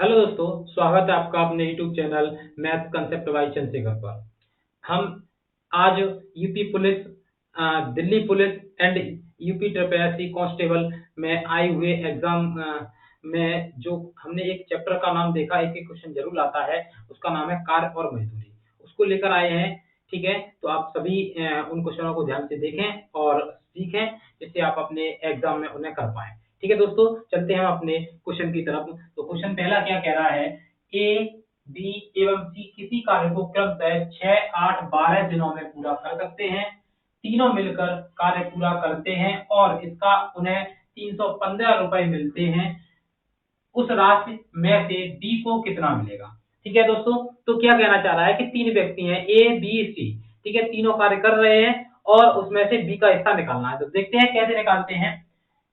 Hello दोस्तों, स्वागत है आपका अपने YouTube channel math concept by Chandrashekhar पर। हम आज UP police, Delhi police and UP triple constable में आए हुए एग्जाम में जो हमने एक चैप्टर का नाम देखा, एक एक क्वेश्चन जरूर आता है। उसका नाम है कार्य और मजदूरी। उसको लेकर आए हैं। ठीक है, तो आप सभी उन क्वेश्चनों को ध्यान से देखें और सीखें, जिससे आप अपने एग्जाम में उन्हें कर पाएं। ठीक है दोस्तों, चलते हैं अपने क्वेश्चन की तरफ। तो क्वेश्चन पहला क्या कह रहा है? ए, बी एवं सी किसी कार्य को क्रमशः 6, 8, 12 दिनों में पूरा कर सकते हैं। तीनों मिलकर कार्य पूरा करते हैं और इसका उन्हें 315 रुपए मिलते हैं। उस राशि में से डी को कितना मिलेगा? ठीक है दोस्तों, तो क्या कहना चाह रहा है कि तीन व्यक्ति हैं, ए बी सी। ठीक है, तीनों कार्य कर रहे हैं और उसमें से बी का हिस्सा निकालना है। तो देखते हैं कैसे निकालते हैं।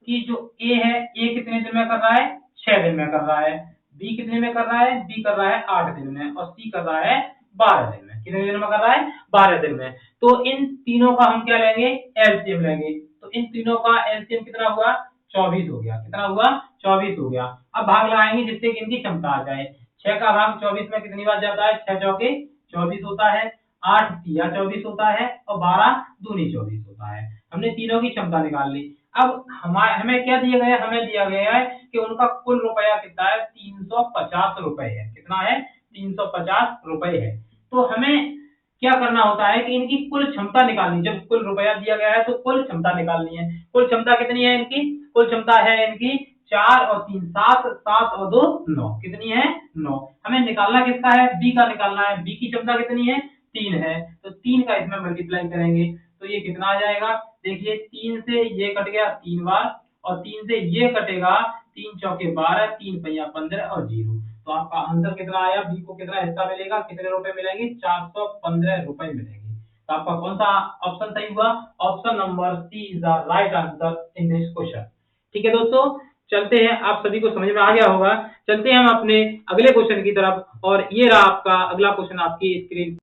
कि जो ए है, ए कितने दिन में कर रहा है? 6 दिन में कर रहा है। बी कितने में कर रहा है? बी कर रहा है 8 दिन में। और सी कर रहा है 12 दिन में। कितने दिन में कर रहा है? 12 दिन में। तो इन तीनों का हम क्या लेंगे? एलसीएम लेंगे। तो इन तीनों का एलसीएम कितना हुआ? 24 हो गया। कितना हुआ? 24 हो गया। अब भाग लगाएंगे जिससे कि इनकी क्षमता आ जाए। 6 का भाग 24 में कितनी बार जाता है? 6 चौके 24 होता है। 8 तिया 24 होता है और 12 दूनी 24 होता है। हमने तीनों की क्षमता निकाल ली। अब हमें क्या दिया गया? हमें दिया गया है कि उनका कुल रुपया कितना है? 350 रुपए है। कितना है? 350 रुपए है। तो हमें क्या करना होता है कि इनकी कुल क्षमता निकालनी। जब कुल रुपया दिया गया है तो कुल क्षमता निकालनी है। कुल क्षमता कितनी है इनकी? कुल क्षमता है इनकी 4 और 3 7, 7 और 2 9। कितनी है? 9। हमें निकालना किसका है? बी का निकालना है। बी की क्षमता कितनी है? 3 है। तो 3 का इसमें मल्टीप्लाई करेंगे तो ये कितना आ जाएगा? देखिए, 3 से ये कट गया 3 बार और 3 से ये कटेगा 3 चौके 12, 3 पहिया 15 और 0। तो आपका आंसर कितना आया? बी को कितना हिस्सा मिलेगा? कितने रुपए मिलेंगे? 415 रुपए मिलेंगे। तो आपका कौन सा ऑप्शन सही हुआ? Option number C is the right answer in this question. ठीक है दोस्तों, चलते हैं। आप सभी को समझ में आ गया होगा। चलते हैं हम अपने अगले क्वेश्चन की तरफ और ये रहा आपका अगला क्वेश्चन आपकी स्क्रीन।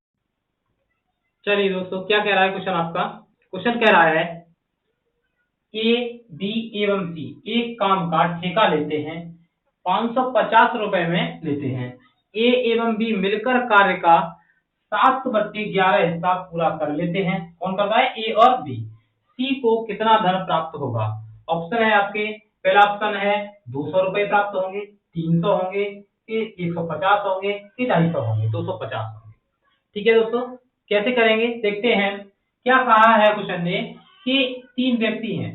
चलिए दोस्तों, क्या कह रहा है क्वेश्चन आपका? क्वेश्चन कह रहा है ए, बी एवं सी एक काम का ठेका लेते हैं, 550 रुपए में लेते हैं। ए एवं बी मिलकर कार्य का 7/11 हिस्सा पूरा कर लेते हैं। कौन करता है? ए और बी। सी को कितना धन प्राप्त होगा? ऑप्शन है आपके। पहला ऑप्शन है 200 रुपए प्राप्त होंगे, 300 होंगे, 150 होंगे, 250 होंगे, 250 होंगे। ठीक है दोस्तों, कैसे करेंगे देखते हैं। क्या कहा है क्वेश्चन ने कि 3 व्यक्ति हैं,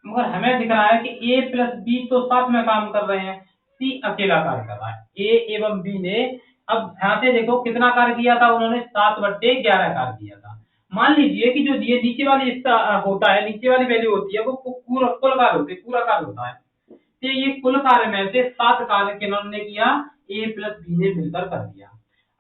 मगर हमें दिख रहा है कि ए प्लस बी तो साथ में काम कर रहे हैं, सी अकेला कार्य कर रहा है। ए एवं बी ने, अब ध्यान से देखो कितना कार्य किया था उन्होंने? 7/11 कार्य किया था। मान लीजिए कि जो ये नीचे वाली हिस्सा होता है, नीचे वाली वैल्यू होती है, वो पूरा कुल कार्य होती है, पूरा कार्य होता है। तो ये कुल कार्य में से 7 कार्य किन्होंने किया? ए प्लस बी ने मिलकर कर दिया।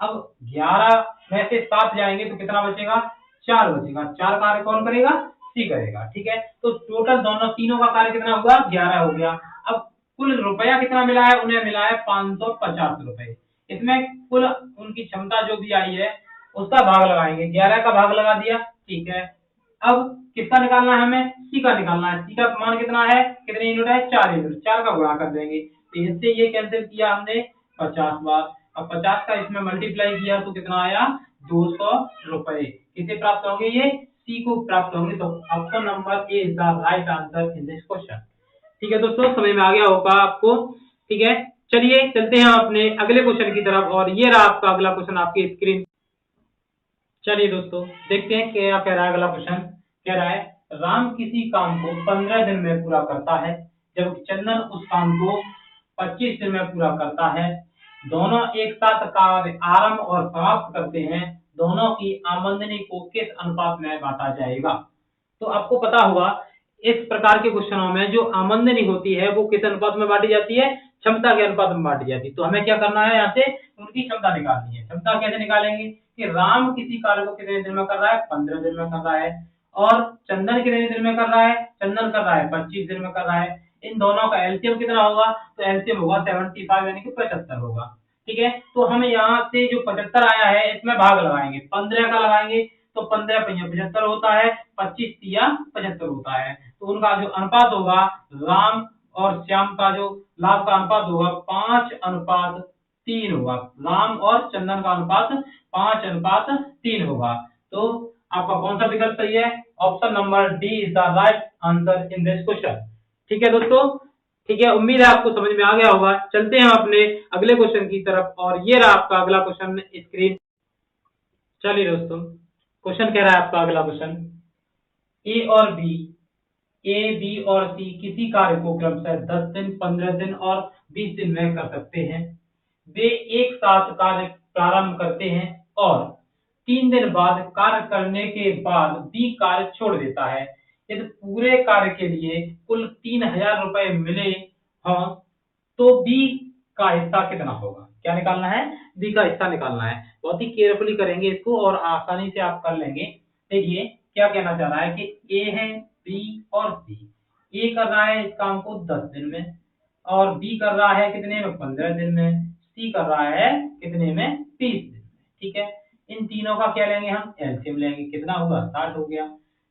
अब 11 में से 7 जाएंगे तो कितना बचेगा? 4 बचेगा। 4 कार्य कौन करेगा? सी करेगा। ठीक है, तो टोटल दोनों तीनों का कार्य कितना हुआ? 11 हो गया। अब कुल रुपया कितना मिला है? उन्हें मिला है 550 रुपए। इसमें कुल उनकी क्षमता जो भी आई है उसका भाग लगाएंगे। 11 का भाग लगा दिया। ठीक है, अब किसका निकालना है? हमें सी का निकालना है। सी का मान कितना है? कितने यूनिट है? 4 यूनिट। 4 का गुणा कर देंगे तो इससे ये कैंसिल किया हमने 50 बार। अब 50 का इसमें मल्टीप्लाई किया तो कितना आया? 200 रुपए। किसे प्राप्त होंगे? ये सी को प्राप्त होंगे। तो option number A is the right answer in this question. ठीक है दोस्तों, समझ में आ गया होगा आपको। ठीक है, चलिए चलते हैं अपने अगले क्वेश्चन की तरफ और ये रहा आपका अगला क्वेश्चन आपकी स्क्रीन। चलिए दोस्तों, देखते हैं क्या कह रहा है अगला क्वेश्चन। कह रहा है राम किसी काम को 15 दिन में पूरा करता है, जबकि चंदन उस काम को 25 दिन में पूरा करता है। दोनों एक साथ कार्य आरंभ और समाप्त करते हैं। दोनों की आमदनी को किस अनुपात में बांटा जाएगा? तो आपको पता होगा इस प्रकार के क्वेश्चनों में जो आमदनी होती है वो किस अनुपात में बांटी जाती है? क्षमता के अनुपात में बांटी जाती है। तो हमें क्या करना है? यहाँ से उनकी क्षमता निकालनी है। क्षमता कैसे निकालेंगे कि राम किसी कार्य को कितने दिन में कर रहा है? 15 दिन में कर रहा है। और चंदन कितने दिन में कर रहा है? चंदन कर रहा है 25 दिन में कर रहा है। इन दोनों का एलसीएम कितना होगा? तो एलसीएम होगा 75 यानी कि 75 होगा। ठीक है, तो हम यहाँ से जो 75 आया है इसमें भाग लगाएंगे। 15 का लगाएंगे तो 15 पहिया 75 होता है, 25 तिया 75 होता है। तो उनका जो अनुपात होगा राम और श्याम का जो लाभ का अनुपात होगा 5:3 होगा। राम और चंदन का अनुपात 5:3 होगा। तो आपका कौन सा विकल्प सही है? Option number D is the right answer in this question. ठीक है दोस्तों, ठीक है, उम्मीद है आपको समझ में आ गया होगा। चलते हैं अपने अगले क्वेश्चन की तरफ, और ये रहा आपका अगला क्वेश्चन स्क्रीन। चलिए दोस्तों, क्वेश्चन कह रहा है आपका अगला क्वेश्चन, ए और बी, ए बी और सी किसी कार्य को क्रमशः 10 दिन, 15 दिन और 20 दिन में कर सकते हैं। वे एक साथ कार्य प्रारंभ करते हैं और 3 दिन बाद कार्य करने के बाद बी कार्य छोड़ देता है। यदि पूरे कार्य के लिए कुल 3000 रुपए मिले हों तो बी का हिस्सा कितना होगा? क्या निकालना है? बी का हिस्सा निकालना है। बहुत ही केयरफुली करेंगे इसको और आसानी से आप कर लेंगे। देखिए क्या कहना चाह रहा है कि ए है, बी और सी। ए कर रहा है इस काम को 10 दिन में, और बी कर रहा है कितने में? 15 दिन में। सी कर रहा है कितने में? 30 दिन में। ठीक है, इन तीनों का क्या लेंगे? हम एलसीएम लेंगे। कितना होगा? 60 हो गया।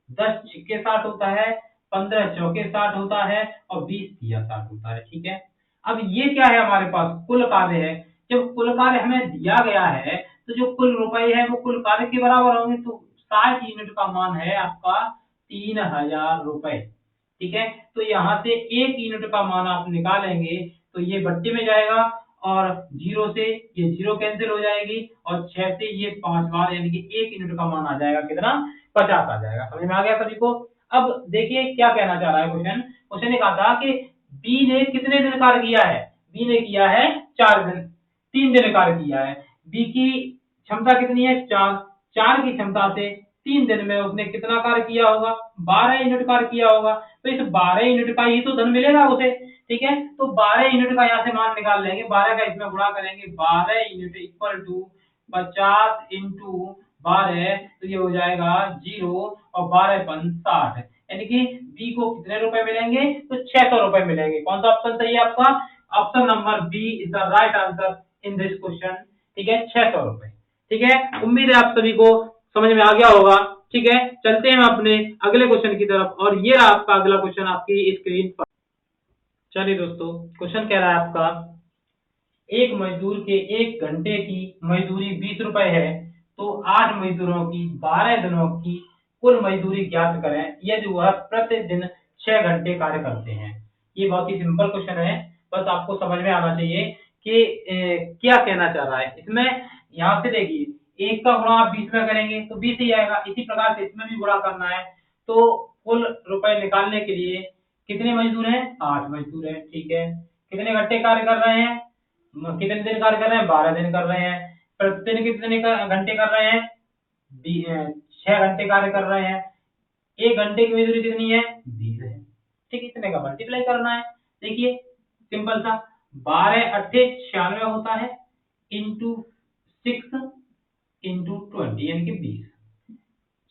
10 छिक्के 60 होता है, 15 चौके 60 होता है, और 20 तिया 60 होता है। ठीक है, अब ये क्या है? हमारे पास कुल कार्य है। जब कुल कार्य हमें दिया गया है तो जो कुल रुपए है वो कुल कार्य के बराबर होंगे। तो 60 यूनिट का मान है आपका 3000 रुपए। ठीक है, तो यहाँ से 1 यूनिट का मान आप निकालेंगे तो ये बट्टे में जाएगा, और 0 से ये 0 कैंसिल हो जाएगी, और 6 से ये 5 बार, यानी कि 1 यूनिट का मान आ जाएगा कितना? 50 आ जाएगा। समझ में आ गया सभी को? अब देखिए क्या कहना चाह रहा है क्वेश्चन। क्वेश्चन ने कहा था कि बी ने कितने दिन कार्य किया है? बी ने किया है 4 दिन, 3 दिन कार्य किया है। बी की क्षमता कितनी है? 4। 4 की क्षमता से 3 दिन में उसने कितना कार्य किया होगा? 12 यूनिट कार्य किया होगा। तो इस 12 यूनिट का ही तो धन मिलेगा उसे। ठीक है, तो 12 यूनिट का यहाँ से मान निकाल लेंगे, 12 का इसमें गुणा करेंगे। 12 यूनिट इक्वल टू 50 इंटू 12, तो ये हो जाएगा 0, और 12 पन 60, यानी कि बी को कितने रुपए मिलेंगे? तो 600 रुपए मिलेंगे। कौन सा ऑप्शन सही है आपका? Option number B is the right answer in this question. ठीक है, 600 रुपए। ठीक है, उम्मीद है आप सभी को समझ में आ गया होगा। ठीक है, चलते हैं अपने अगले क्वेश्चन की तरफ, और ये रहा आपका अगला क्वेश्चन आपकी स्क्रीन पर। चलिए दोस्तों, क्वेश्चन कह रहा है आपका, एक मजदूर के 1 घंटे की मजदूरी 20 रुपए है, तो 8 मजदूरों की 12 दिनों की कुल मजदूरी ज्ञात करें यदि वह प्रतिदिन 6 घंटे कार्य करते हैं। ये बहुत ही सिंपल क्वेश्चन है, बस आपको समझ में आना चाहिए कि क्या कहना चाह रहा है इसमें। यहाँ से देखिए, 1 का गुणा आप 20 में करेंगे तो 20 ही आएगा। इसी प्रकार से इसमें भी गुणा करना है। तो कुल रुपए निकालने के लिए कितने मजदूर हैं? 8 मजदूर हैं। ठीक है, कितने घंटे कार्य कर रहे हैं? कितने दिन कार्य कर रहे हैं? 12 दिन कर रहे हैं। प्रतिदिन कितने घंटे कर रहे हैं? 6 घंटे कार्य कर रहे हैं। 1 घंटे की मजदूरी कितनी है? 20 है। ठीक, इतने का मल्टीप्लाई करना है। देखिए सिंपल सा, 12 अट्ठे 96 होता है, इंटू 6 इंटू 20, यानी कि 20।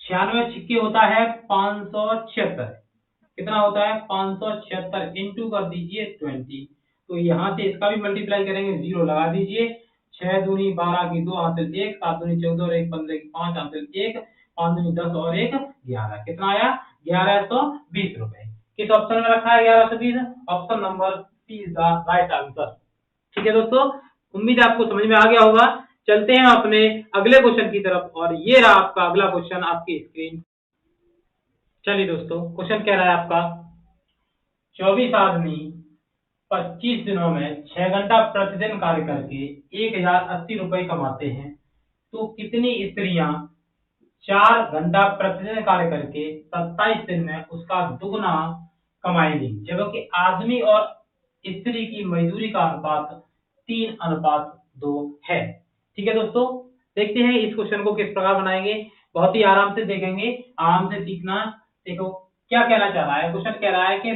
96 छिक्के होता है 576। कितना होता है? 576 इंटू कर दीजिए 20। तो यहाँ से इसका भी मल्टीप्लाई करेंगे, 0 लगा दीजिए। 6 दूनी 12 की 2 हासिल 1, 7 दूनी 14 और 1 15 की 5 हासिल 1, 5 दूनी 10 और 1 11। कितना आया? 1120 रुपए। किस ऑप्शन में रखा है 1120? Option number C is the right answer. ठीक है दोस्तों, उम्मीद है आपको समझ में आ गया होगा। चलते हैं अपने अगले क्वेश्चन की तरफ, और ये रहा आपका अगला क्वेश्चन आपकी स्क्रीन। चलिए दोस्तों, क्वेश्चन कह रहा है आपका, 24 आदमी 25 दिनों में 6 घंटा प्रतिदिन कार्य करके 1080 रुपए कमाते हैं, तो कितनी स्त्रियां 4 घंटा प्रतिदिन कार्य करके 27 दिन में उसका दुगना कमाएंगी, जबकि आदमी और स्त्री की मजदूरी का अनुपात 3:2 है। ठीक है दोस्तों, देखते हैं इस क्वेश्चन को किस प्रकार बनाएंगे। बहुत ही आराम से देखेंगे, आराम से सीखना। देखो क्या कहना चाह रहा है। क्वेश्चन कह रहा है कि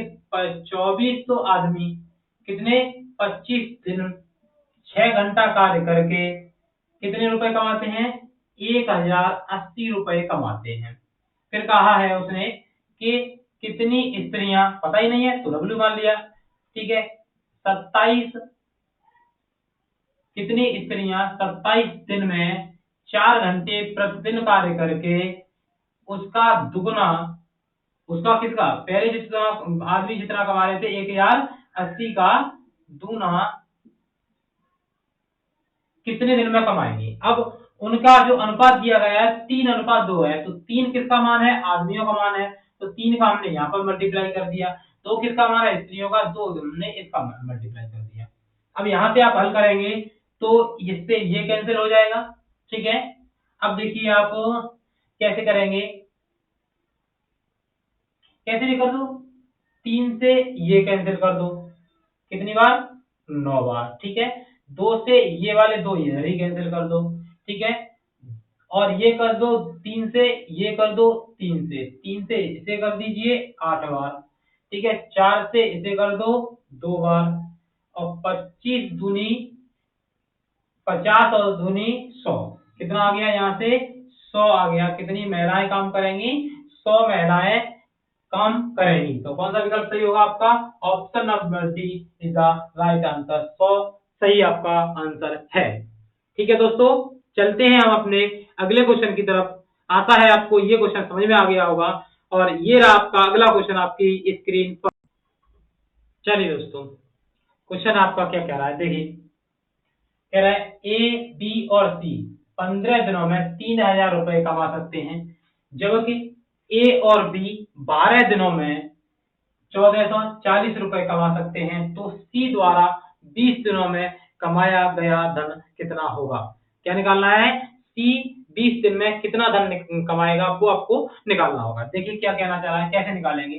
24 तो आदमी कितने 25 दिन 6 घंटा कार्य करके कितने रुपए कमाते हैं? 1080 रुपए कमाते हैं। फिर कहा है उसने कि कितनी स्त्रियां, पता ही नहीं है तो डब्ल्यू मान लिया। ठीक है, 27, कितनी स्त्रियां 27 दिन में 4 घंटे प्रतिदिन कार्य करके उसका दुगना, उसका किसका, पहले जितना आदमी जितना कमा रहे थे 1000, 80 का दूना कितने दिन में कमाएंगे। अब उनका जो अनुपात दिया गया है 3:2 है, तो 3 किसका मान है, आदमियों का मान है, तो 3 का हमने यहाँ पर मल्टीप्लाई कर दिया। 2 किसका मान है, स्त्रियों का, 2 हमने इसका मल्टीप्लाई कर दिया। अब यहाँ से आप हल करेंगे तो इससे ये कैंसिल हो जाएगा, ठीक है। अब देखिए आप कैसे करेंगे, कैसे भी कर दो, 3 से ये कैंसिल कर दो, कितनी बार, 9 बार, ठीक है। 2 से ये वाले 2 ये कैंसिल कर दो, ठीक है। और ये कर दो 3 से, ये कर दो 3 से इसे कर दीजिए 8 बार, ठीक है। 4 से इसे कर दो 2 बार, और 25 दूनी 50 और दूनी 100, कितना आ गया, यहाँ से 100 आ गया। कितनी महिलाएं काम करेंगी, 100 महिलाएं काम करेंगी। तो कौन सा विकल्प सही होगा आपका, option number D is the right answer. 100 सही आपका आंसर है, ठीक है दोस्तों। चलते हैं हम अपने अगले क्वेश्चन की तरफ। आशा है आपको ये क्वेश्चन समझ में आ गया होगा, और ये रहा आपका अगला क्वेश्चन आपकी स्क्रीन पर। चलिए दोस्तों, क्वेश्चन आपका क्या कह रहा है, देखिए कह रहा है ए, बी और सी 15 दिनों में 3000 रुपए कमा सकते हैं, जबकि ए और बी 12 दिनों में 1440 रुपए कमा सकते हैं। तो सी द्वारा 20 दिनों में कमाया गया धन कितना होगा। क्या निकालना है, सी 20 दिन में कितना धन कमाएगा, वो आपको निकालना होगा। देखिए क्या कहना चाह रहा है, कैसे निकालेंगे।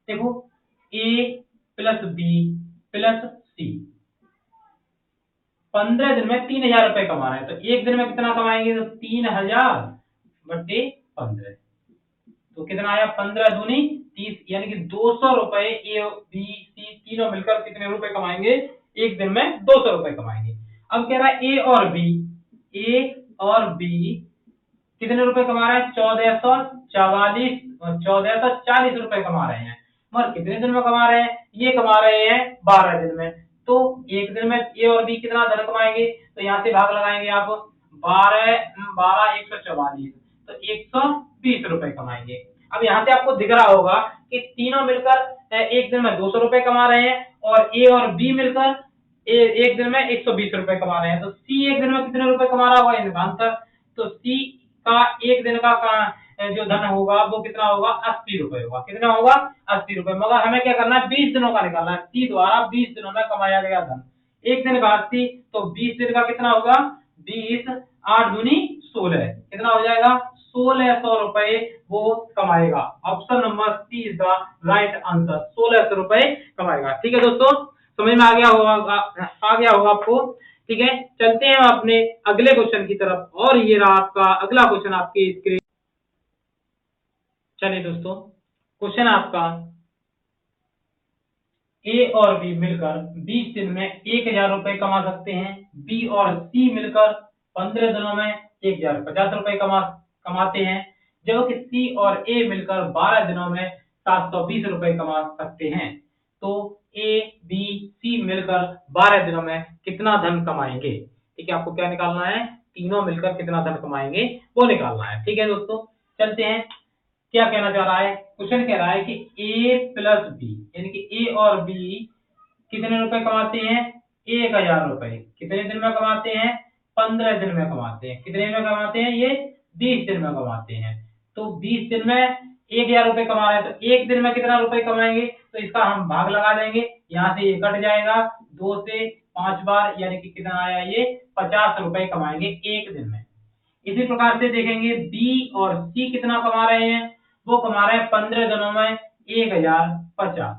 देखो ए प्लस बी प्लस सी 15 दिन में 3000 रुपए कमा रहे हैं, तो एक दिन में कितना कमाएंगे, तो 3000 बटे 15, तो कितना आया, 15 दूनी 30, यानी कि 200 रुपए ए बी सी तीनों मिलकर कितने रुपए कमाएंगे, एक दिन में 200 रुपए कमाएंगे। अब कह रहा है ए और बी कितने रुपए कमा रहे हैं, 1440 रुपए कमा रहे हैं, मगर कितने दिन में कमा रहे हैं, ये कमा रहे हैं 12 दिन में। तो एक दिन में ए और बी कितना धन कमाएंगे, तो यहाँ से भाग लगाएंगे आप, 12 144, तो 120 रुपए कमाएंगे। अब यहाँ से आपको दिख रहा होगा कि तीनों मिलकर एक दिन में 200 रुपए कमा रहे हैं, और ए और बी मिलकर एक दिन में 120 रुपए कमा रहे हैं। तो सी एक दिन में कितने रुपए कमा रहा होगा, इनका आंसर, तो सी का एक दिन का जो धन होगा वो कितना होगा, 80 रुपए होगा। कितना होगा, 80 रुपए। मगर हमें क्या करना है, 20 दिनों का निकालना है। सी द्वारा 20 दिनों में कमाया गया धन, एक दिन का 80, तो 20 दिन का कितना होगा, 20 8 दूनी 16, कितना हो जाएगा, 1600 रुपए वो कमाएगा। Option number C is the right answer, 1600 रुपए कमाएगा। ठीक है दोस्तों, समझ में आ गया होगा आपको, ठीक है। चलते हैं अपने अगले क्वेश्चन की तरफ, और ये रहा आपका अगला क्वेश्चन आपकी स्क्रीन। चलिए दोस्तों, क्वेश्चन आपका ए और बी मिलकर 20 दिन में 1000 रुपए कमा सकते हैं, बी और सी मिलकर 15 दिनों में 1050 रुपए कमाते हैं, जबकि सी और ए मिलकर 12 दिनों में 720 रुपए कमा सकते हैं। तो ए बी सी मिलकर 12 दिनों में कितना धन कमाएंगे। ठीक है, आपको क्या निकालना है, तीनों मिलकर कितना धन कमाएंगे वो निकालना है। ठीक है दोस्तों, चलते हैं। क्या कहना चाह रहा है, क्वेश्चन कह रहा है कि ए प्लस बी, यानी कि ए और बी कितने रुपए कमाते हैं, 1000 रुपए कितने दिन में कमाते हैं, 15 दिन में कमाते हैं। कितने में कमाते हैं, ये 20 दिन में कमाते हैं। तो 20 दिन में 1000 रुपए कमा रहे हैं, तो एक दिन में कितना रुपए कमाएंगे, तो इसका हम भाग लगा देंगे, यहाँ से ये कट जाएगा 2 से 5 बार, यानी कि कितना आया, ये 50 रुपए कमाएंगे एक दिन में। इसी प्रकार से देखेंगे बी और सी कितना कमा रहे हैं, वो कमा रहे हैं 15 दिनों में 1050,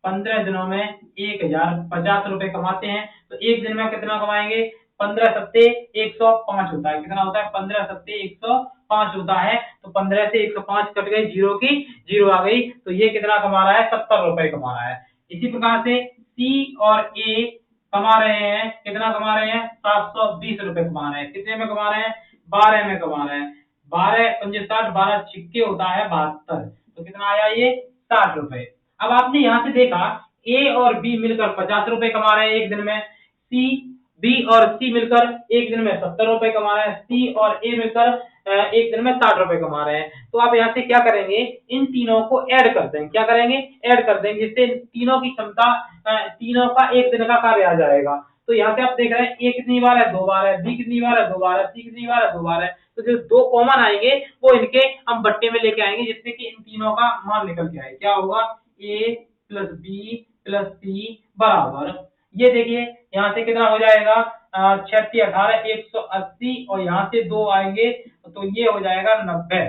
15 दिनों में 1050 रुपए कमाते हैं। तो एक दिन में कितना कमाएंगे, 15 सत्ते 105 होता है। कितना होता है, 15 सत्ते 105 होता है। तो 15 से 105 कट गई, जीरो की जीरो आ गई, तो ये कितना कमा रहा है, 70 रुपए कमा रहा है। इसी प्रकार से सी और ए कमा रहे हैं, कितना कमा रहे हैं, 720 रुपए कमा रहे हैं। कितने में कमा रहे हैं, 12 में कमा रहे हैं। 12 पंजे 60, 12 छिक्के होता है 72, तो कितना आया, ये 60 रुपए। अब आपने यहाँ से देखा ए और बी मिलकर 50 रुपए कमा रहे हैं एक दिन में, बी और सी मिलकर एक दिन में 70 रुपए कमा रहे हैं, सी और ए मिलकर एक दिन में 60 रुपए कमा रहे हैं। तो आप यहाँ से क्या करेंगे, इन तीनों को ऐड कर देंगे, क्या करेंगे, ऐड कर देंगे, जिससे तीनों की क्षमता तीनों का एक दिन का कार्य आ जाएगा। तो यहाँ से आप देख रहे हैं ए कितनी बार है, 2 बार है, बी कितनी बार है, 2 बार है, सी कितनी बार है, 2 बार है। तो जो 2 कॉमन आएंगे वो इनके हम बट्टे में लेके आएंगे, जिससे कि इन तीनों का मान निकल के आए। क्या होगा, ए प्लस बी प्लस सी बराबर, ये देखिए यहाँ से कितना हो जाएगा, 36 18 180, और यहाँ से 2 आएंगे तो ये हो जाएगा 90।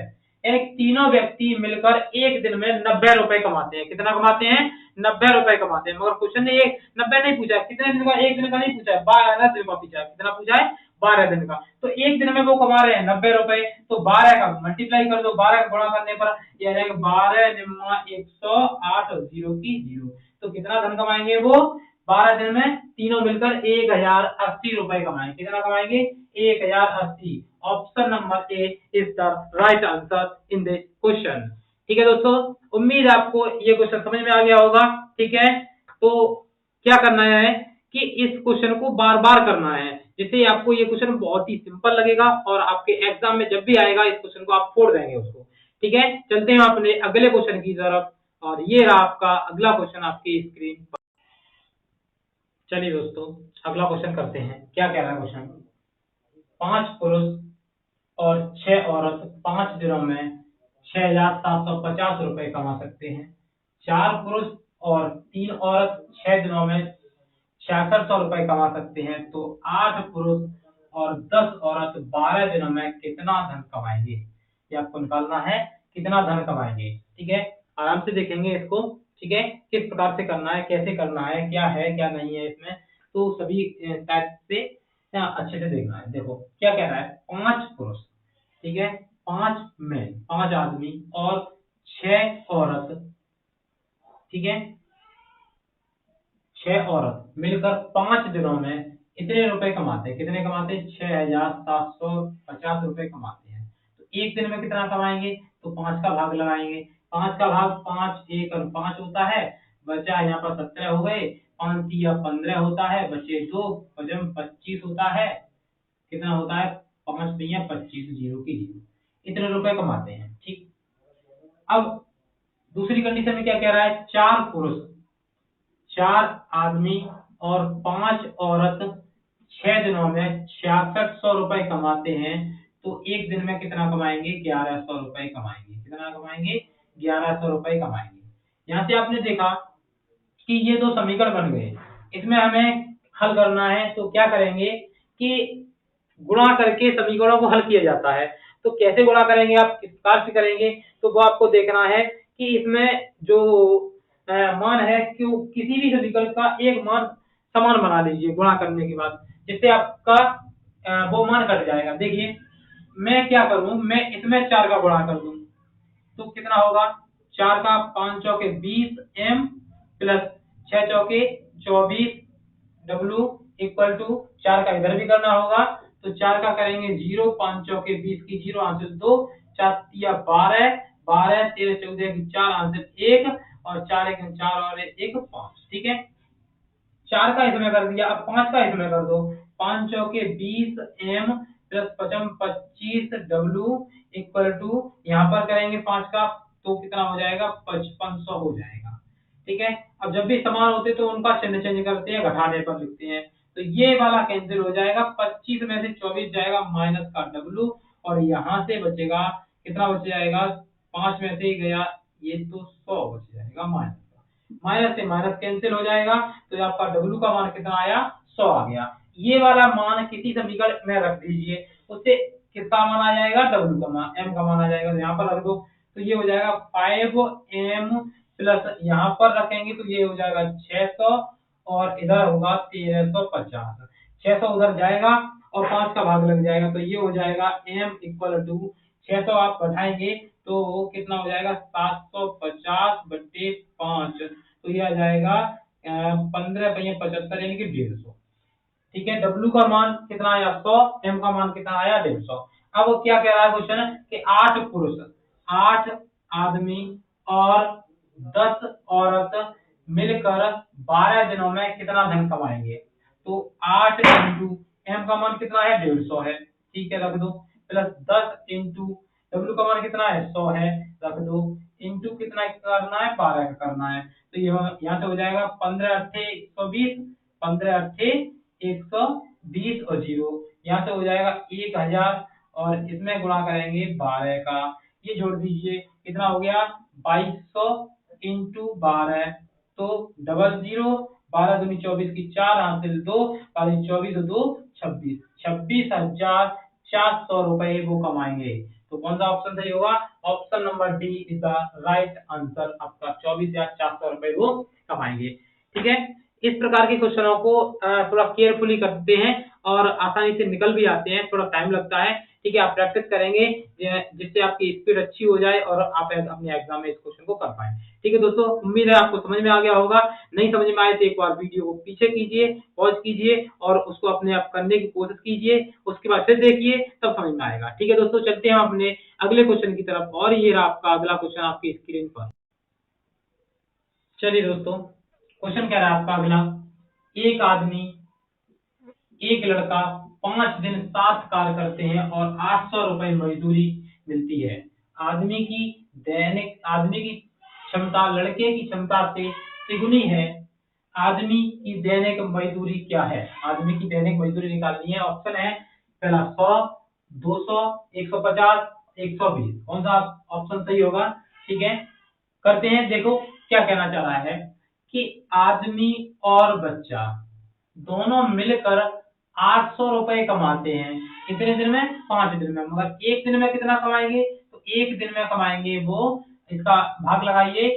यानी तीनों व्यक्ति मिलकर एक दिन में 90 रुपए कमाते हैं। कितना कमाते हैं, 90 रुपए कमाते हैं। मगर क्वेश्चन ने ये 90 नहीं पूछा, कितने दिन का, एक दिन का नहीं पूछा है, 12 दिन का पूछा है। कितना पूछा है, 12 दिन का। तो एक दिन में वो कमा रहे हैं 90 रुपए, तो 12 का मल्टीप्लाई कर दो, 12 का गुणा करने पर यह रहेगा 12 निम्मा 108 और 0 की 0। तो कितना धन कमाएंगे वो, 12 दिन में तीनों मिलकर 1080 रुपए कमाएंगे। कितना कमाएंगे, 1080। Option number A is the right answer in this question. ठीक है दोस्तों, उम्मीद है आपको ये क्वेश्चन समझ में आ गया होगा। ठीक है, तो क्या करना है कि इस क्वेश्चन को बार बार करना है, जिससे आपको ये क्वेश्चन बहुत ही सिंपल लगेगा और आपके एग्जाम में जब भी आएगा इस क्वेश्चन को आप फोड़ देंगे उसको। ठीक है, चलते हैं अपने अगले क्वेश्चन की तरफ, और ये रहा आपका अगला क्वेश्चन आपकी स्क्रीन पर। चलिए दोस्तों, अगला क्वेश्चन करते हैं। क्या कह रहा है क्वेश्चन, 5 पुरुष और 6 औरत 5 दिनों में 6,750 रुपए कमा सकते हैं। 4 पुरुष और 3 औरत 6 दिनों में 6600 रुपए कमा सकते हैं। तो 8 पुरुष और 10 औरत 12 दिनों में कितना धन कमाएंगे, ये आपको निकालना है, कितना धन कमाएंगे। ठीक है, आराम से देखेंगे इसको। ठीक है, किस प्रकार से करना है, कैसे करना है, क्या है क्या नहीं है इसमें, तो सभी टाइप से अच्छे से देखना है। देखो क्या कह रहा है, 5 पुरुष, ठीक है, 5 मेल 5 आदमी और 6 औरत, ठीक है, 6 औरत मिलकर 5 दिनों में इतने रुपए कमाते हैं। कितने कमाते हैं, 6,750 रुपए कमाते हैं। तो एक दिन में कितना कमाएंगे, तो 5 का भाग लगाएंगे। 5 का भाग 5 1 और 5 होता है, बचा यहाँ पर 17 हो गए, 5 या 15 होता है, बचे 2, वजन 25 होता है। कितना होता है, 5 या 25, 0 की 0, इतने रुपए कमाते हैं। ठीक, अब दूसरी कंडीशन में क्या कह रहा है, 4 पुरुष 4 आदमी और 5 औरत 6 दिनों में 6600 रुपए कमाते हैं। तो एक दिन में कितना कमाएंगे, 1100 रुपए कमाएंगे। कितना कमाएंगे, 1100 रुपए कमाएंगे। यहाँ से आपने देखा कि ये दो समीकरण बन गए, इसमें हमें हल करना है। तो क्या करेंगे कि गुणा करके समीकरणों को हल किया जाता है। तो कैसे गुणा करेंगे, आप किस प्रकार से करेंगे, तो वो आपको देखना है कि इसमें जो मान है कि किसी भी समीकरण का एक मान समान बना लीजिए गुणा करने के बाद, जिससे आपका वो मान कट जाएगा। देखिए मैं क्या करूं, मैं इसमें 4 का गुणा कर दूं, तो कितना होगा, 4 का 5 चौके 20 m प्लस 6 चौके 24 w इक्वल टू 4 का इधर भी करना होगा, तो 4 का करेंगे 0, 5 चौके 20 की 0 आंसर 2, 4 या 12 12 13 14 की 4 आंसर 1, और 4 1 4 और 1 5। ठीक है, 4 का इसमें कर दिया, अब 5 का इसमें कर दो, 5 चौके 20 m plus 25 w equal to, यहाँ पर करेंगे 5 का तो कितना हो जाएगा, 5500 हो जाएगा। ठीक है, अब जब भी समान होते तो उनका चिन्ह चेंज करते हैं, घटाने पर लिखते हैं। तो ये वाला कैंसिल हो जाएगा, 25 में से 24 जाएगा माइनस का w, और यहाँ से बचेगा कितना बच जाएगा, 5 में से गया ये तो 100 बच जाएगा, माइनस से माइनस कैंसिल हो जाएगा, तो आपका w का मान कितना आया, 100 आ गया। ये वाला मान किसी समीकरण में रख दीजिए, उससे किसका मान आ जाएगा, w का मान, m का मान आ जाएगा, तो यहाँ पर रख दो, तो ये हो जाएगा 5m प्लस यहाँ पर रखेंगे तो ये हो जाएगा 600, और इधर होगा 1350, 600 उधर जाएगा और 5 का भाग लग जाएगा, तो ये हो जाएगा m इक्वल टू 600 आप बढ़ाएंगे तो कितना हो जाएगा, 750 बटे 5, तो ये आ जाएगा 15 × 75 यानी कि 150। ठीक है, W का मान कितना आया, 100, M का मान कितना आया, 150। अब वो क्या कह रहा है क्वेश्चन कि 8 पुरुष 8 आदमी और 10 औरत मिलकर 12 दिनों में कितना धन कमाएंगे। तो 8 इंटू M का मान कितना है, 150 है। ठीक है, रख दो, प्लस 10 इंटू W का मान कितना है 100 है, रख दो, इंटू कितना करना है 12 का करना है, तो यहाँ से हो जाएगा 15 अट्ठे 120, 15 अट्ठे 120 और 0 यहाँ से हो जाएगा 1000 और इसमें गुणा करेंगे 12 का, ये जोड़ दीजिए कितना हो गया 2200 इंटू 12, तो 00, 12 दूनी 24 की 4 हासिल 2, 24 2 26, 26,400 रुपए वो कमाएंगे। तो कौन सा ऑप्शन सही होगा? Option number D is the right answer. आपका 24,400 रुपए वो कमाएंगे। ठीक है, इस प्रकार के क्वेश्चनों को थोड़ा केयरफुली करते हैं और आसानी से निकल भी आते हैं, थोड़ा टाइम लगता है। ठीक है, आप प्रैक्टिस करेंगे जिससे आपकी स्पीड अच्छी हो जाए और आप अपने एग्जाम में इस क्वेश्चन को कर पाए। ठीक है दोस्तों, उम्मीद है आपको समझ में आ गया होगा। नहीं समझ में आए तो एक बार वीडियो को पीछे कीजिए, पॉज कीजिए और उसको अपने आप करने की कोशिश कीजिए, उसके बाद फिर देखिए, तब समझ में आएगा। ठीक है दोस्तों, चलते हैं अपने अगले क्वेश्चन की तरफ और ये रहा आपका अगला क्वेश्चन आपकी स्क्रीन पर। चलिए दोस्तों, क्वेश्चन क्या रहा आपका अगला, एक आदमी एक लड़का 5 दिन 7 कार्य करते हैं और 800 रुपए मजदूरी मिलती है। आदमी की क्षमता लड़के की क्षमता से तिगुनी है। आदमी की दैनिक मजदूरी क्या है? आदमी की दैनिक मजदूरी निकालनी है। ऑप्शन है पहला 100, 200, 150, 120। कौन सा ऑप्शन सही होगा? ठीक है, करते हैं। देखो क्या कहना चाह रहा है कि आदमी और बच्चा दोनों मिलकर 800 रुपए कमाते हैं। कितने दिन में? 5 दिन में। मगर एक दिन में कितना कमाएंगे? तो एक दिन में कमाएंगे वो, इसका भाग लगाइए,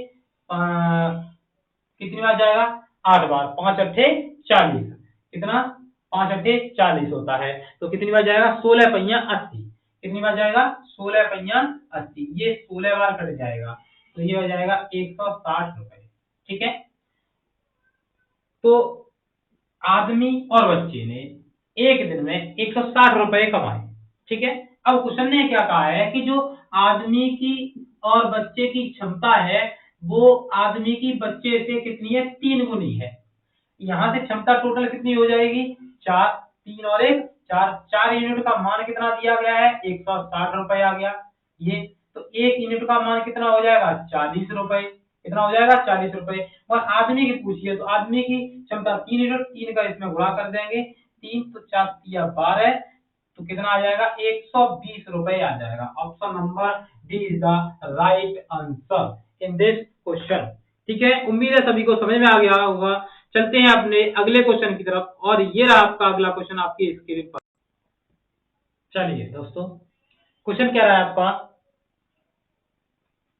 कितनी बार जाएगा? 8 बार। 5 अट्ठे 40, कितना? 5 अट्ठे 40 होता है, तो कितनी बार जाएगा? 16 पहिया 80। कितनी बार जाएगा? 16 पहिया 80। ये 16 बार कट जाएगा, तो ये हो जाएगा 160 रुपए। ठीक है, तो आदमी और बच्चे ने एक दिन में 160 रुपए कमाए। ठीक है, अब क्वेश्चन ने क्या कहा है कि जो आदमी की और बच्चे की क्षमता है वो आदमी की बच्चे से कितनी है? 3 गुनी है। यहाँ से क्षमता टोटल कितनी हो जाएगी? 4, 3 और 1 4, 4 यूनिट का मान कितना दिया गया है? 160 रुपए आ गया। ये तो 1 यूनिट का मान कितना हो जाएगा? 40 रुपए। कितना हो जाएगा? 40 रुपए। और आदमी की पूछिए तो आदमी की क्षमता 3 यूनिट, 3 का इसमें गुणा कर देंगे, 3 तो 4 या 12, तो कितना आ जाएगा? 120 रुपए आ जाएगा। Option number D is the right answer in this question. ठीक है, उम्मीद है सभी को समझ में आ गया होगा। चलते हैं अपने अगले क्वेश्चन की तरफ और ये रहा आपका अगला क्वेश्चन आपकी स्क्रीन पर। चलिए दोस्तों, क्वेश्चन क्या रहा है आपका,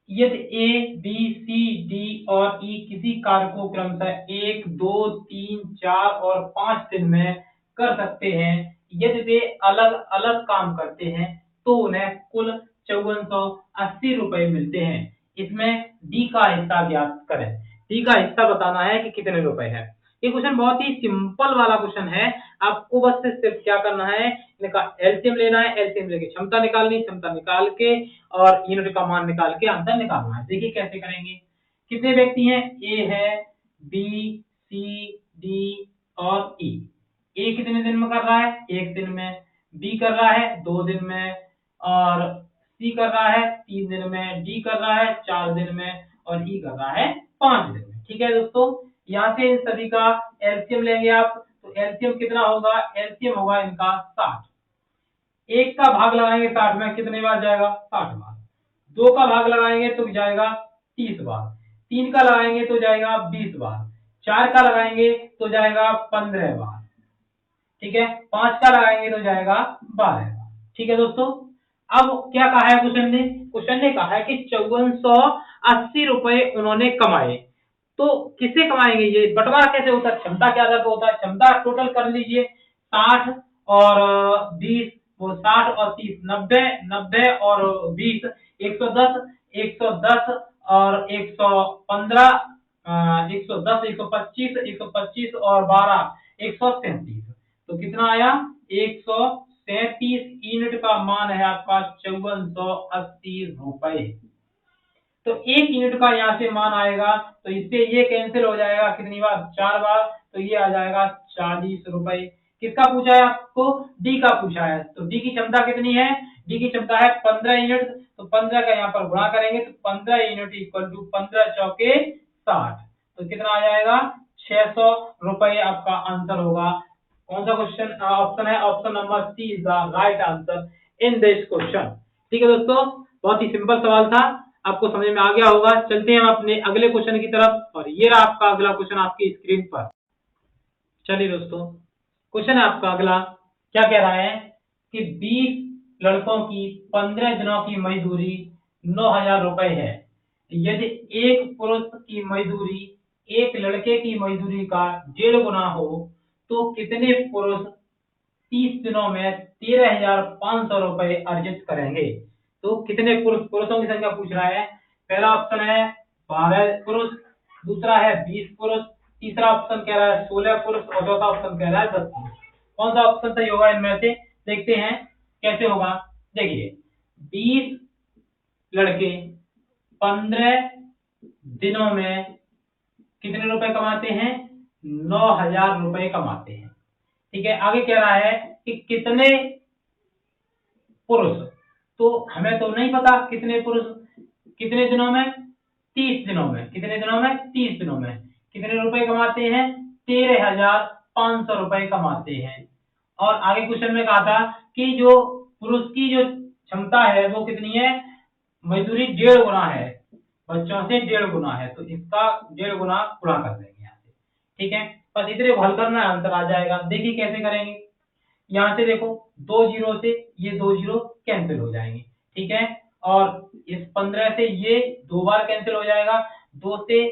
यदि ए बी सी डी और ई किसी कार्य को क्रमशः 1 2 3 4 और 5 दिन में कर सकते हैं, यदि वे अलग अलग काम करते हैं तो उन्हें कुल 5480 रुपए मिलते हैं। इसमें डी का हिस्सा ज्ञात करें। डी का हिस्सा बताना है कि कितने रुपए है। ये क्वेश्चन बहुत ही सिंपल वाला क्वेश्चन है। आपको बस सिर्फ क्या करना है, इनका एलसीएम लेना है, एलसीएम लेके क्षमता निकालनी, क्षमता निकाल के और यूनिट का मान निकाल के आंसर निकालना है। देखिए कैसे करेंगे। कितने व्यक्ति हैं? ए है, बी सी डी और ई। ए कितने दिन में कर रहा है? 1 दिन में। बी कर रहा है 2 दिन में और सी कर रहा है 3 दिन में, डी कर रहा है 4 दिन में और ई कर रहा है 5 दिन में। ठीक है दोस्तों, यहाँ से इन सभी का एलसीएम लेंगे आप, तो एलसीएम कितना होगा? एलसीएम होगा इनका 60। 1 का भाग लगाएंगे 60 में, कितने बार जाएगा? 60 बार। 2 का भाग लगाएंगे तो जाएगा 30 बार। 3 का लगाएंगे तो जाएगा 20 बार। 4 का लगाएंगे तो जाएगा 15 बार। ठीक है, 5 का लगाएंगे तो जाएगा 12 बार। ठीक है दोस्तों, अब क्या कहा है क्वेश्चन ने? क्वेश्चन ने कहा है कि 5480 रुपए उन्होंने कमाए। तो किससे कमाएंगे? ये बंटवारा कैसे होता है? क्षमता के आधार पर होता है। क्षमता टोटल कर लीजिए, 60 और 20, वो 60 और 30 90, 90 और 20 110, 110 और 115, 110, 125, 125 और 12 137। तो कितना आया? 137 यूनिट का मान है आपका 5480 रुपए। तो 1 यूनिट का यहाँ से मान आएगा, तो इससे ये कैंसिल हो जाएगा कितनी बार? 4 बार, तो ये आ जाएगा 40 रुपए। किसका पूछा है आपको? डी का पूछा है। तो डी की क्षमता कितनी है? डी की क्षमता है 15 यूनिट। तो 15 का यहाँ पर गुणा करेंगे तो 15 यूनिट इक्वल टू 15 चौके 60। तो कितना आ जाएगा? 600 रुपए आपका आंसर होगा। कौन सा क्वेश्चन ऑप्शन है? Option number C is the right answer in this question. ठीक है दोस्तों, बहुत ही सिंपल सवाल था, आपको समझ में आ गया होगा। चलते हैं हम अपने अगले क्वेश्चन की तरफ, और ये रहा आपका अगला क्वेश्चन आपकी स्क्रीन पर। चलिए दोस्तों, क्वेश्चन है आपका अगला, क्या कह रहा है कि 20 लड़कों की 15 दिनों की मजदूरी 9,000 रुपए है। यदि एक पुरुष की मजदूरी एक लड़के की मजदूरी का 1.5 गुना हो तो कितने पुरुष 30 दिनों में 13,500 रुपए अर्जित करेंगे? तो कितने पुरुषों की संख्या पूछ रहा है। पहला ऑप्शन है 12 पुरुष, दूसरा है 20 पुरुष, तीसरा ऑप्शन कह रहा है 16 पुरुष, और चौथा ऑप्शन कह रहा है 10 पुरुष। कौन सा ऑप्शन सही होगा इनमें से? देखते हैं कैसे होगा। देखिए, 20 लड़के 15 दिनों में कितने रुपए कमाते हैं? 9,000 रुपए कमाते हैं। ठीक है, आगे कह रहा है कि कितने पुरुष, तो हमें तो नहीं पता कितने पुरुष कितने दिनों में, 30 दिनों में, कितने दिनों में? 30 दिनों में कितने रुपए कमाते हैं? 13,500 रुपए कमाते हैं। और आगे क्वेश्चन में कहा था कि जो पुरुष की जो क्षमता है वो कितनी है? मजदूरी 1.5 गुना है, बच्चों से 1.5 गुना है, तो इसका 1.5 गुना पूरा कर देंगे यहाँ से। ठीक है, बस इतने को हल करना है, आंसर आ जाएगा। देखिए कैसे करेंगे। यहाँ से देखो, 2 जीरो से ये 2 जीरो कैंसिल हो जाएंगे। ठीक है, और इस 15 से ये 2 बार कैंसिल हो जाएगा, 2 से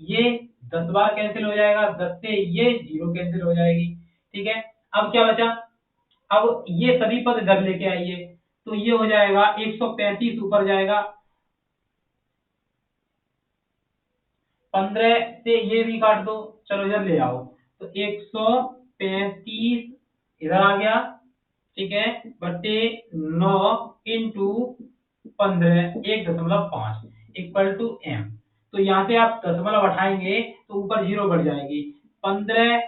ये 10 बार कैंसिल हो जाएगा, 10 से ये 0 कैंसिल हो जाएगी। ठीक है, अब क्या बचा? अब ये सभी पद इधर लेके आइए, तो ये हो जाएगा 135 ऊपर जाएगा, 15 से ये भी काट दो, चलो इधर ले आओ, तो 135 इधर आ गया। ठीक है, बटे 9 इंटू 15 1.5 इक्वल टू m। तो यहाँ से आप दशमलव हटाएंगे तो ऊपर 0 बढ़ जाएगी। 15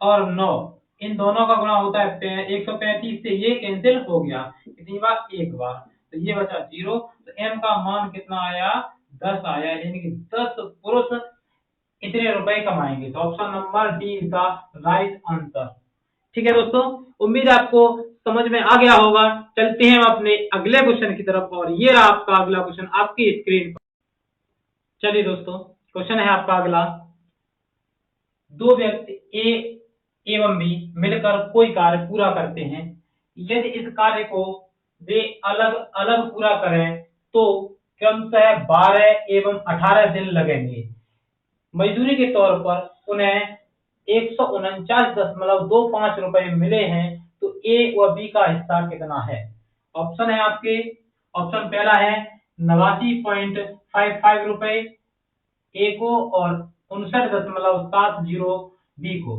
और 9 इन दोनों का गुणा होता है 135 से ये कैंसिल हो गया, कितनी बार? एक बार, तो ये बचा 0। तो m का मान कितना आया? 10 आया, यानी कि 10 पुरुष इतने रुपए कमाएंगे। तो option number D is the right answer. ठीक है दोस्तों, उम्मीद है आपको समझ में आ गया होगा। चलते हैं हम अपने अगले क्वेश्चन की तरफ, और ये रहा आपका अगला क्वेश्चन आपकी स्क्रीन पर। चलिए दोस्तों, क्वेश्चन है आपका अगला, दो व्यक्ति ए एवं बी मिलकर कोई कार्य पूरा करते हैं। यदि इस कार्य को वे अलग अलग पूरा करें तो क्रमशः 12 एवं 18 दिन लगेंगे। मजदूरी के तौर पर उन्हें 149.25 रुपए मिले हैं, तो ए व बी का हिस्सा कितना है? ऑप्शन है आपके, ऑप्शन पहला है 89.55 रुपए ए को, और 59.70 बी को।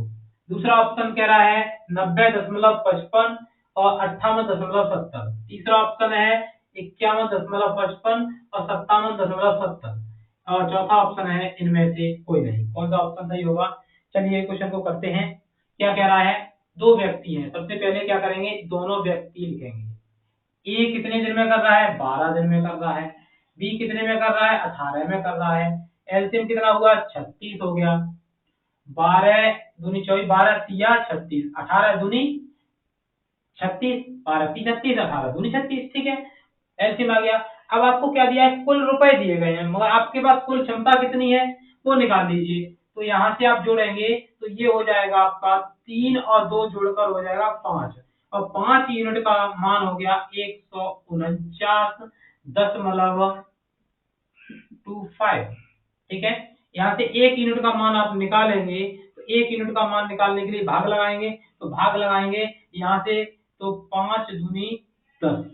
दूसरा ऑप्शन कह रहा है 90.55 और 58.70। तीसरा ऑप्शन है 51.55 और 57.70, और चौथा ऑप्शन है इनमें से कोई नहीं। कौन सा ऑप्शन सही होगा? चलिए क्वेश्चन को करते हैं। क्या कह रहा है? दो व्यक्ति हैं, सबसे पहले क्या करेंगे? दोनों व्यक्ति लिखेंगे। ए कितने दिन में कर रहा है? 12 दिन में कर रहा है। बी कितने में कर रहा है? 18 में कर रहा है। एलसीएम कितना हुआ? 36 हो गया। 12 दूनी 24, 12 तिया 36, 18 दूनी 36, 12 ती 36, 18 दूनी 36। ठीक है, एलसीएम आ गया। अब आपको क्या दिया है? कुल रुपए दिए गए हैं, मगर आपके पास कुल क्षमता कितनी है वो निकाल लीजिए। तो यहाँ से आप जोड़ेंगे तो ये हो जाएगा आपका 3 और 2 जोड़कर हो जाएगा 5, और 5 यूनिट का मान हो गया 149.25। ठीक है, यहाँ से 1 यूनिट का मान आप निकालेंगे, तो 1 यूनिट का मान निकालने के लिए भाग लगाएंगे, तो भाग लगाएंगे यहाँ से, तो 5 दूनी 10,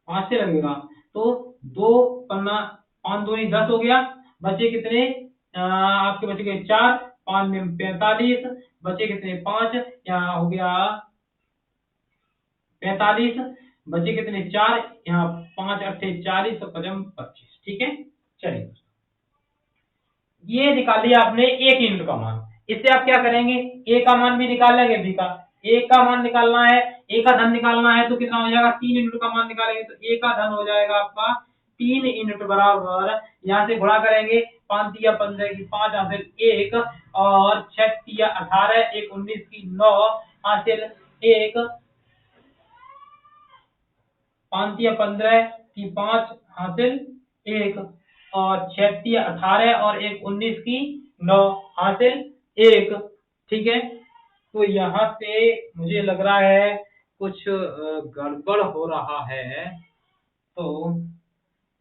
5 से लगेगा, तो 2 पन्ना 5 दूनी 10 हो गया। बचे कितने? आपके बचे गए 4, 5 में 45, बचे कितने? 5, यहाँ हो गया 45, बचे कितने? 4, यहाँ 5 अट्ठे 40, तो 25। ठीक है, चलिए ये निकाल लिया आपने 1 यूनिट का मान। इससे आप क्या करेंगे, ए का मान भी निकाल लेंगे, बी का, ए का मान निकालना है, ए का धन निकालना है तो कितना हो जाएगा, 3 यूनिट का मान निकालेंगे तो ए का धन हो जाएगा आपका 3 यूनिट बराबर, यहाँ से गुणा करेंगे, 5 तिया 15 की 5 हासिल 1 और 6 तिया 18 1 19 की 9 हासिल 1, 5 तिया 15 की 5 हासिल 1 और 6 तिया 18 और 1 19 की 9 हासिल 1। ठीक है, तो यहाँ से मुझे लग रहा है कुछ गड़बड़ हो रहा है, तो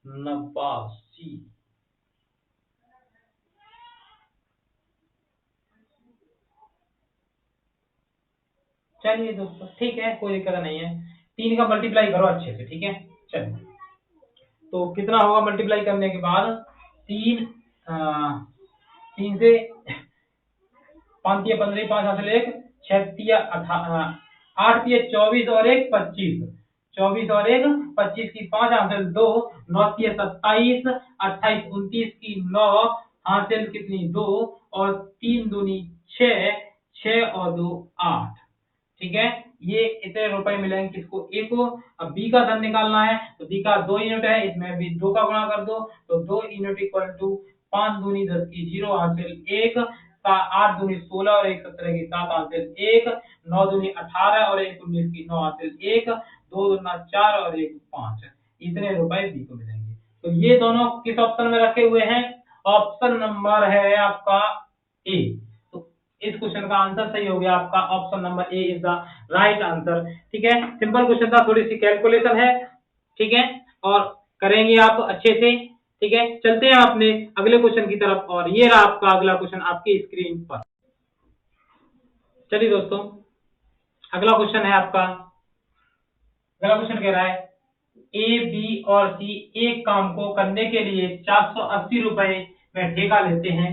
89, चलिए दोस्तों ठीक है, कोई दिक्कत नहीं है, 3 का मल्टीप्लाई करो अच्छे से, ठीक है। चलिए, तो कितना होगा मल्टीप्लाई करने के बाद, 3 3 से 5 तिया 15 5 हासिल 1, 6 तिया 8 तिया 24 और 1 25, 24 और 1 25 की 5 हासिल 2, 9 तिया 27 28 29 की 9 हासिल कितनी 2 और 3 दूनी 6 6 और 2 8। ठीक है, ये इतने रुपए मिलेंगे किसको, ए को। अब बी का धन निकालना है तो बी का 2 यूनिट है, इसमें भी 2 का गुणा कर दो तो 2 यूनिट इक्वल टू 5 दूनी 10 की 0 हासिल 1, 8 दूनी 16 और 1 17 की 7 हासिल 1, 9 दूनी 18 और 1 19 की 9 हासिल 1, 2 दूना 4 और 1 5, इतने रुपए बी को मिलेंगे। तो ये दोनों किस ऑप्शन में रखे हुए हैं, ऑप्शन नंबर है आपका ए। तो इस क्वेश्चन का आंसर सही हो गया आपका, option number A is the right answer. ठीक है, सिंपल क्वेश्चन था, थोड़ी सी कैलकुलेशन है, ठीक है, और करेंगे आप अच्छे से। ठीक है, चलते हैं अपने अगले क्वेश्चन की तरफ, और ये रहा आपका अगला क्वेश्चन आपकी स्क्रीन पर। चलिए दोस्तों, अगला क्वेश्चन है आपका, अगला क्वेश्चन कह रहा है ए बी और सी एक काम को करने के लिए 480 रुपए में ठेका लेते हैं।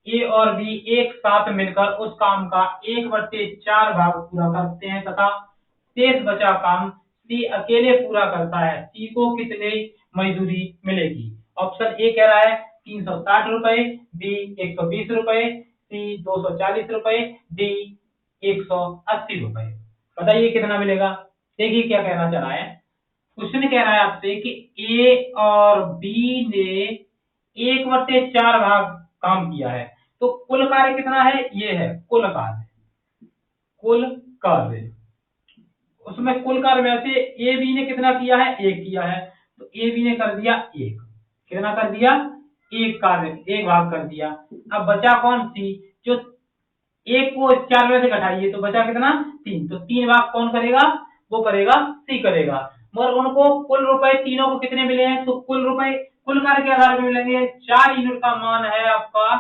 ए और बी एक साथ मिलकर उस काम का 1/4 भाग पूरा करते हैं तथा शेष बचा काम सी अकेले पूरा करता है। सी को कितने मजदूरी मिलेगी? ऑप्शन ए कह रहा है 360 रुपए, बी 120 रुपए, सी 240 रुपए, डी 180 रुपए। बताइए कितना मिलेगा। देखिए क्या कहना चाह रहा है, क्वेश्चन कह रहा है आपसे कि ए और बी ने 1/4 भाग काम किया है, तो कुल कार्य कितना है, ये है कुल कार्य, कुल कार्य। उसमें कुल कार्य में से ए बी ने कितना किया है, एक किया है, तो ए बी ने कर दिया एक, कितना कर दिया, एक कार्य, एक भाग कर दिया। अब बचा कौन, सी, जो एक को 4 में से घटाइए तो बचा कितना, 3, तो 3 भाग कौन करेगा, वो करेगा सी करेगा। मगर उनको कुल रुपए तीनों को कितने मिले हैं, तो कुल रुपए कुल कार्य के आधार पर मिलेंगे। 4 यूनिट का मान है आपका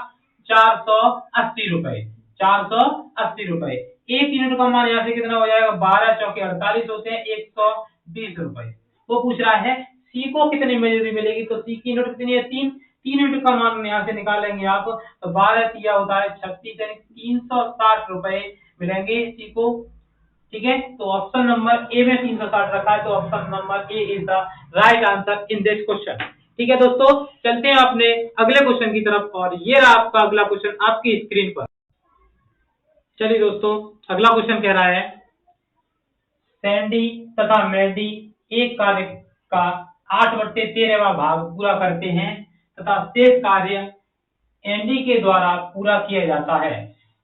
480 रुपए, 480 रुपए। 1 यूनिट का मान यहाँ से कितना हो जाएगा, 12 चौके 48 होते हैं, 120 रुपए। वो पूछ रहा है सी को कितनी मजदूरी मिलेगी, तो सी की यूनिट कितनी है, 3 यूनिट का मान यहाँ से निकालेंगे आप, तो 12 तिया होता है 36, यानी 360 रुपए मिलेंगे सी को। ठीक है, तो ऑप्शन नंबर ए में 360 रखा है, तो option number A is the right answer in this question. ठीक है दोस्तों, चलते हैं अपने अगले क्वेश्चन की तरफ, और ये रहा आपका अगला क्वेश्चन आपकी स्क्रीन पर। चलिए दोस्तों, अगला क्वेश्चन कह रहा है सैंडी तथा मैंडी एक कार्य का 8/13वां भाग पूरा करते हैं तथा शेष कार्य एंडी के द्वारा पूरा किया जाता है।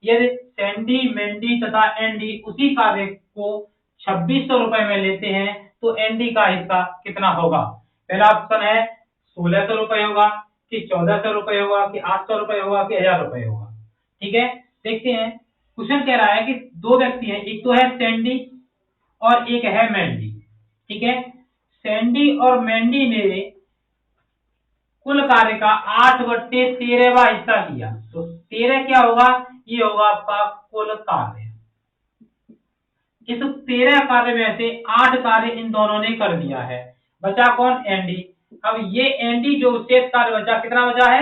यदि सैंडी, मैंडी तथा एंडी उसी कार्य को 2600 रुपए में लेते हैं तो एंडी का हिस्सा कितना होगा? पहला ऑप्शन है 1600 रुपए होगा, कि 1400 रुपए होगा, कि 800 रुपए होगा, कि 1000 रुपए होगा। ठीक है, देखते हैं। क्वेश्चन कह रहा है कि दो व्यक्ति हैं, एक तो है सैंडी और एक है मैंडी। ठीक है, सैंडी और मैंडी ने कुल कार्य का 8/13वां हिस्सा लिया, तो 13 क्या होगा, ये होगा आपका कुल कार्य। इस 13 कार्य में से 8 कार्य इन दोनों ने कर दिया है, बचा कौन, एंडी। अब ये एंडी जो शेष कार्य बचा, कितना बचा है,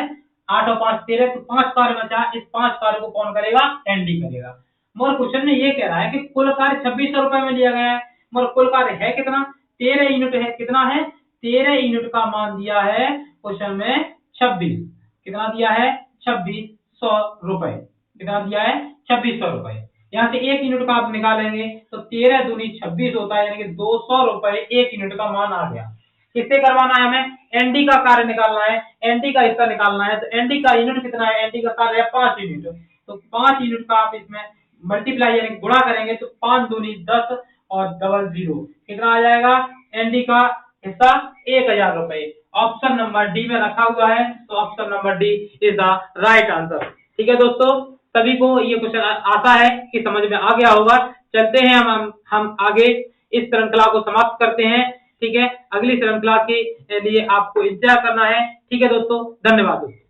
8 और 5 13, तो 5 कार्य बचा, इस 5 कार्य को कौन करेगा, एंडी करेगा। मगर क्वेश्चन में ये कह रहा है कि कुल कार्य 2600 रुपए में लिया गया है, मगर कुल कार्य है कितना, 13 यूनिट है, कितना है, 13 यूनिट का मान दिया है क्वेश्चन में 26, कितना दिया है, 2600 रुपए। कितना दिया है 2600 रुपए। यहाँ से 1 यूनिट का आप निकालेंगे तो 13 दूनी 26 होता है, यानी कि 200 रुपए 1 यूनिट का मान आ गया। किससे करवाना है हमें? एनडी का कार्य निकालना है, एनडी का हिस्सा निकालना है। तो एनडी का यूनिट कितना है? एनडी का कार्य है 5 यूनिट, तो 5 यूनिट का आप इसमें मल्टीप्लाई यानी गुणा करेंगे तो 5 दूनी 10 और डबल 0 कितना आ जाएगा? एनडी का हिस्सा 1000 रुपए। ऑप्शन नंबर डी में रखा हुआ है, तो option number D is the right answer. ठीक है दोस्तों, सभी को ये क्वेश्चन आशा है कि समझ में आ गया होगा। चलते हैं हम आगे इस श्रृंखला को समाप्त करते हैं। ठीक है, अगली श्रृंखला के लिए आपको इंतजार करना है। ठीक है दोस्तों, धन्यवाद दोस्तों।